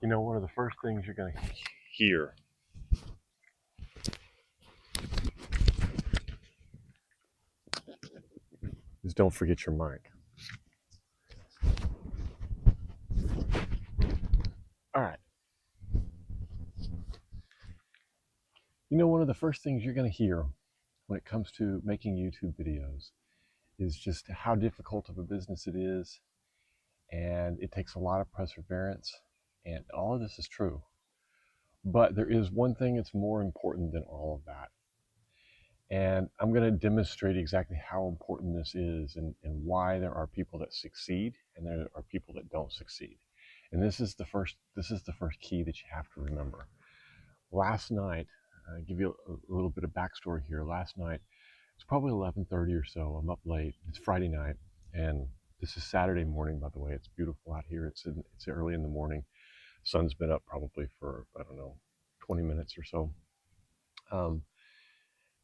You know, one of the first things you're going to hear is don't forget your mic. All right. You know, one of the first things you're going to hear when it comes to making YouTube videos is just how difficult of a business it is, and it takes a lot of perseverance, and all of this is true. But there is one thing that's more important than all of that. And I'm going to demonstrate exactly how important this is and why there are people that succeed and there are people that don't succeed. And this is the first key that you have to remember. Last night, I'll give you a little bit of backstory here. Last night, it's probably 11:30 or so. I'm up late. It's Friday night, and this is Saturday morning, by the way. It's beautiful out here. It's early in the morning. Sun's been up probably for, I don't know, 20 minutes or so.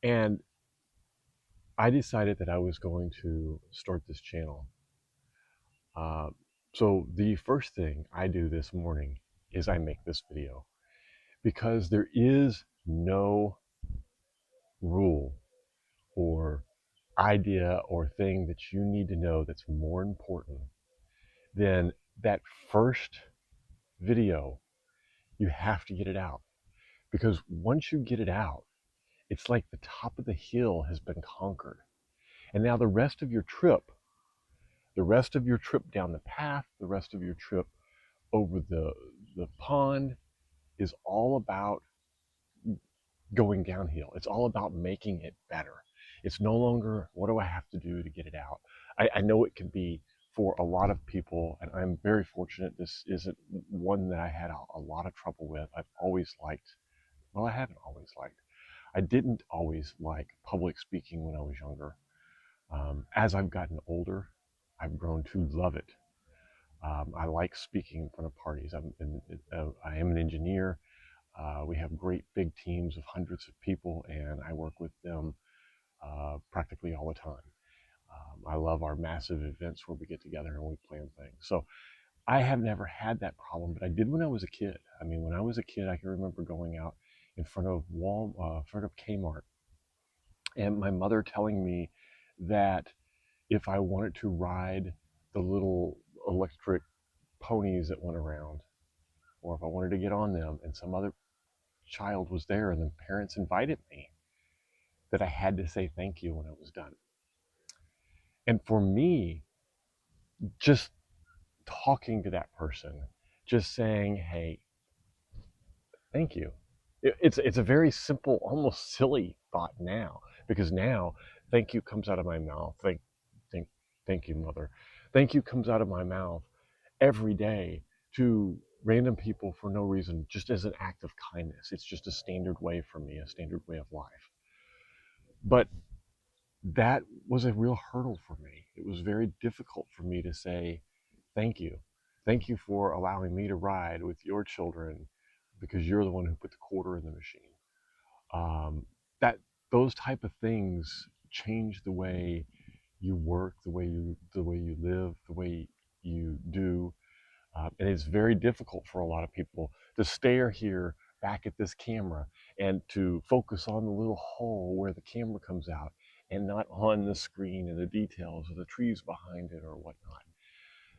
And I decided that I was going to start this channel. So the first thing I do this morning is I make this video, because there is no rule or idea or thing that you need to know that's more important than that first video. You have to get it out, because once you get it out, it's like the top of the hill has been conquered. And now the rest of your trip down the path, the rest of your trip over the pond is all about going downhill. It's all about making it better. It's no longer, what do I have to do to get it out? I know it can be for a lot of people, and I'm very fortunate. This isn't one that I had a lot of trouble with. I've always liked, well, I haven't always liked. I didn't always like public speaking when I was younger. As I've gotten older, I've grown to love it. I like speaking in front of parties. I am an engineer. We have great big teams of hundreds of people, and I work with them practically all the time. I love our massive events where we get together and we plan things. So I have never had that problem, but I did when I was a kid. I mean, when I was a kid, I can remember going out in front of Kmart, and my mother telling me that if I wanted to ride the little electric ponies that went around, or if I wanted to get on them and some other child was there and the parents invited me, that I had to say thank you when it was done. And for me, just talking to that person, just saying, hey, thank you. It's a very simple, almost silly thought now, because now thank you comes out of my mouth. Thank you, mother. Thank you comes out of my mouth every day to random people for no reason, just as an act of kindness. It's just a standard way for me, a standard way of life. But that was a real hurdle for me. It was very difficult for me to say thank you. Thank you for allowing me to ride with your children, because you're the one who put the quarter in the machine. That those type of things change the way you work, the way you live, the way you do. And it's very difficult for a lot of people to stare here back at this camera and to focus on the little hole where the camera comes out, and not on the screen and the details of the trees behind it or whatnot.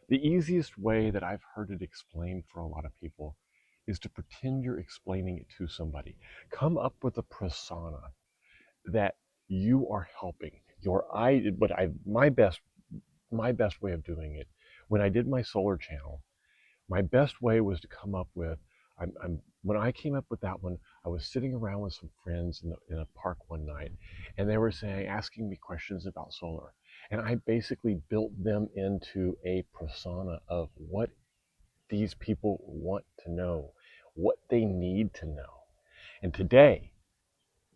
The easiest way that I've heard it explained for a lot of people is to pretend you're explaining it to somebody. Come up with a persona that you are helping. My best way of doing it, when I did my solar channel, my best way was to come up with, when I came up with that one, I was sitting around with some friends in a park one night, and they were asking me questions about solar. And I basically built them into a persona of what these people want to know, what they need to know. And today,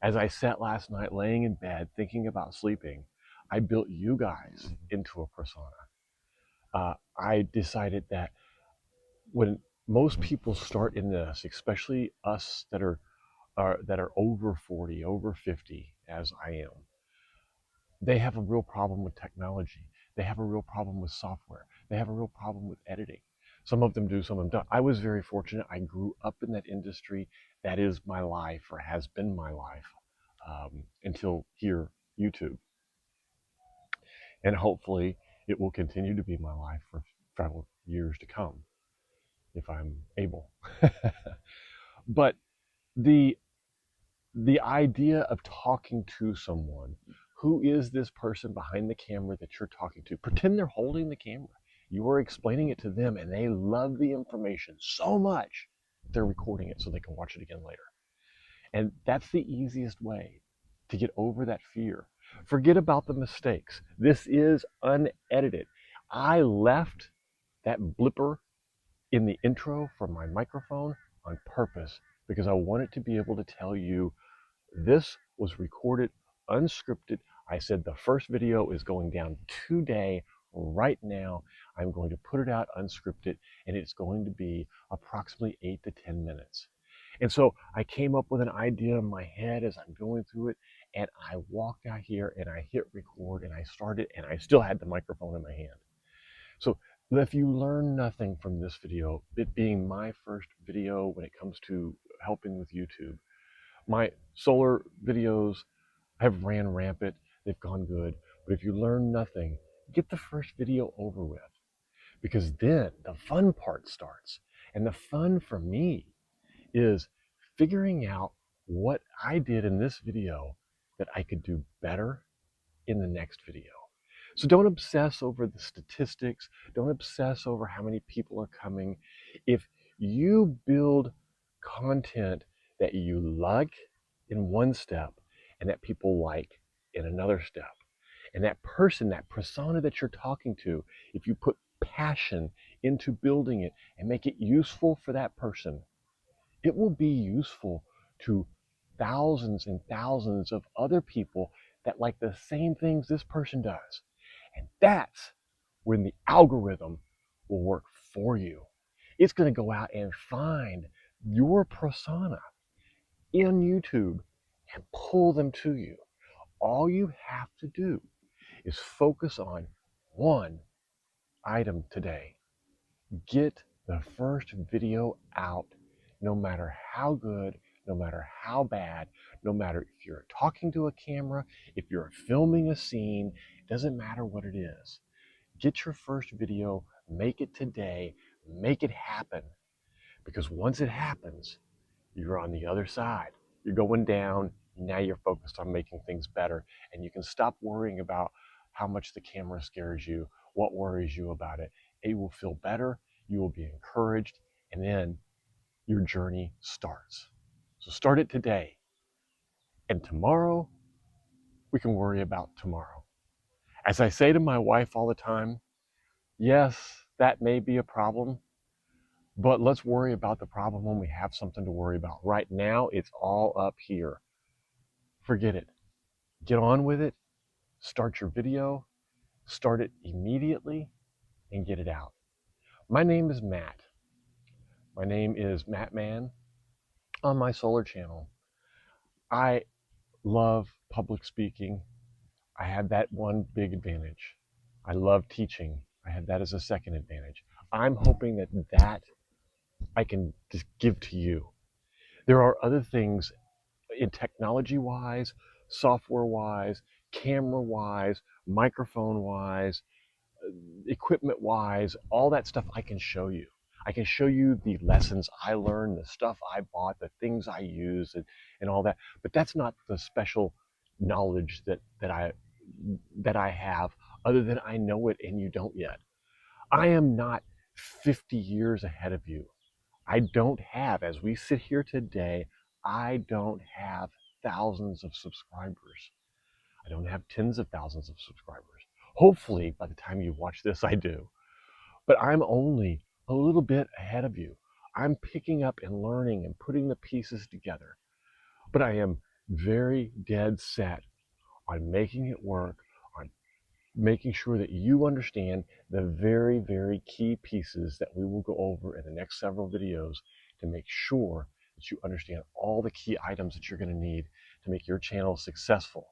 as I sat last night laying in bed thinking about sleeping, I built you guys into a persona. I decided that when most people start in this, especially us that are over 40, over 50, as I am, they have a real problem with technology. They have a real problem with software. They have a real problem with editing. Some of them do, some of them don't. I was very fortunate. I grew up in that industry. That is my life, or has been my life, until here, YouTube. And hopefully it will continue to be my life for several years to come, if I'm able. But the the idea of talking to someone, who is this person behind the camera that you're talking to? Pretend they're holding the camera. You are explaining it to them, and they love the information so much they're recording it so they can watch it again later. And that's the easiest way to get over that fear. Forget about the mistakes. This is unedited. I left that blipper in the intro from my microphone on purpose because I wanted to be able to tell you this was recorded unscripted. I said the first video is going down today, right now. I'm going to put it out unscripted, and it's going to be approximately 8 to 10 minutes. And so I came up with an idea in my head as I'm going through it, and I walked out here and I hit record and I started, and I still had the microphone in my hand. So if you learn nothing from this video, it being my first video when it comes to helping with YouTube, my solar videos have ran rampant, they've gone good. But if you learn nothing, get the first video over with, because then the fun part starts. And the fun for me is figuring out what I did in this video that I could do better in the next video. So don't obsess over the statistics. Don't obsess over how many people are coming. If you build content that you like in one step and that people like in another step, and that person, that persona that you're talking to, if you put passion into building it and make it useful for that person, it will be useful to thousands and thousands of other people that like the same things this person does. And that's when the algorithm will work for you. It's going to go out and find your persona in YouTube and pull them to you. All you have to do is focus on one item today. Get the first video out, no matter how good, no matter how bad, no matter if you're talking to a camera, if you're filming a scene, it doesn't matter what it is. Get your first video, make it today, make it happen. Because once it happens, you're on the other side. You're going down, now you're focused on making things better, and you can stop worrying about how much the camera scares you, what worries you about it. It will feel better, you will be encouraged, and then your journey starts. So start it today. And tomorrow, we can worry about tomorrow. As I say to my wife all the time, yes, that may be a problem, but let's worry about the problem when we have something to worry about. Right now, it's all up here. Forget it. Get on with it. Start your video. Start it immediately and get it out. My name is Matt. My name is Matt Man on my solar channel. I love public speaking. I have that one big advantage. I love teaching. I have that as a second advantage. I'm hoping that I can just give to you. There are other things in technology-wise, software-wise, camera-wise, microphone-wise, equipment-wise, all that stuff I can show you. I can show you the lessons I learned, the stuff I bought, the things I use, and all that. But that's not the special knowledge that I have, other than I know it and you don't yet. I am not 50 years ahead of you. I don't have, as we sit here today, I don't have thousands of subscribers. I don't have tens of thousands of subscribers. Hopefully, by the time you watch this, I do. But I'm only a little bit ahead of you. I'm picking up and learning and putting the pieces together. But I am very dead set on making it work, on making sure that you understand the very, very key pieces that we will go over in the next several videos to make sure that you understand all the key items that you're going to need to make your channel successful.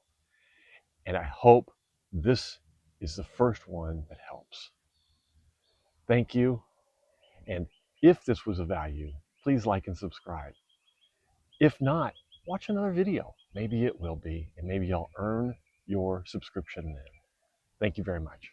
And I hope this is the first one that helps. Thank you, And if this was of value, please like and subscribe. If not, watch another video. Maybe it will be, and maybe I'll earn your subscription then. Thank you very much.